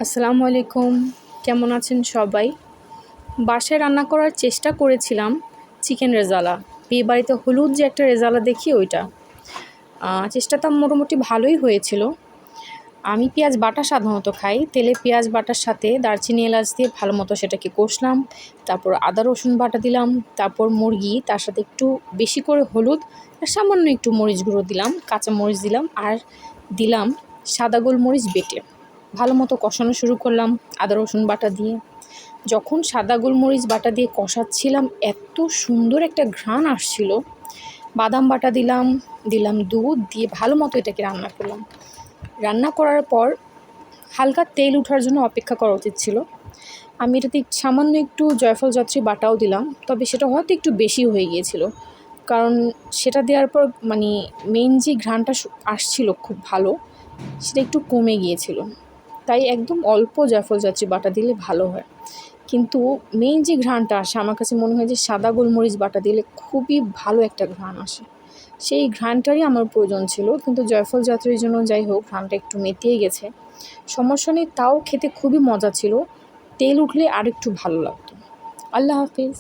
আসসালামু আলাইকুম। কেমন আছেন সবাই? বাসায় রান্না করার চেষ্টা করেছিলাম চিকেন রেজালা। বিয়েবাড়িতে হলুদ যে একটা রেজালা দেখি ওইটা। চেষ্টাটা মোটামুটি ভালোই হয়েছিল। আমি পেঁয়াজ বাটা সাধারণত খাই। তেলে পেঁয়াজ বাটার সাথে দারচিনি এলাচ দিয়ে ভালো মতো সেটাকে কষলাম। তারপর আদা রসুন বাটা দিলাম। তারপর মুরগি, তার সাথে একটু বেশি করে হলুদ আর সামান্য একটু মরিচ গুঁড়ো দিলাম, কাঁচা মরিচ দিলাম আর দিলাম সাদা গোলমরিচ বেটে। ভালো মতো কষানো শুরু করলাম আদা রসুন বাটা দিয়ে। যখন সাদা গোলমরিচ বাটা দিয়ে কষাচ্ছিলাম এত সুন্দর একটা ঘ্রাণ আসছিল। বাদাম বাটা দিলাম দুধ দিয়ে ভালো মতো এটাকে রান্না করলাম। রান্না করার পর হালকা তেল ওঠার জন্য অপেক্ষা করা উচিত ছিল। আমি এটাতে সামান্য একটু জয়ফল জয়ত্রী বাটাও দিলাম, তবে সেটা হয়তো একটু বেশি হয়ে গিয়েছিল, কারণ সেটা দেওয়ার পর মেইন যে ঘ্রাণটা আসছিল খুব ভালো, সেটা একটু কমে গিয়েছিল। তাই একদম অল্প জয়ফল জয়ত্রী বাটা দিলে ভালো হয়। কিন্তু মেইন যে ঘ্রাণটা আসে আমার কাছে মনে হয় যে সাদা গোলমরিচ বাটা দিলে খুবই ভালো একটা ঘ্রাণ আসে। সেই ঘ্রাণটারই আমার প্রয়োজন ছিল, কিন্তু জয়ফল জয়ত্রীর জন্য যাই হোক ঘ্রাণটা একটু মেটিয়ে গেছে। সমস্যা নেই, তাও খেতে খুবই মজা ছিল। তেল উঠলে আর একটু ভালো লাগতো। আল্লাহ হাফিজ।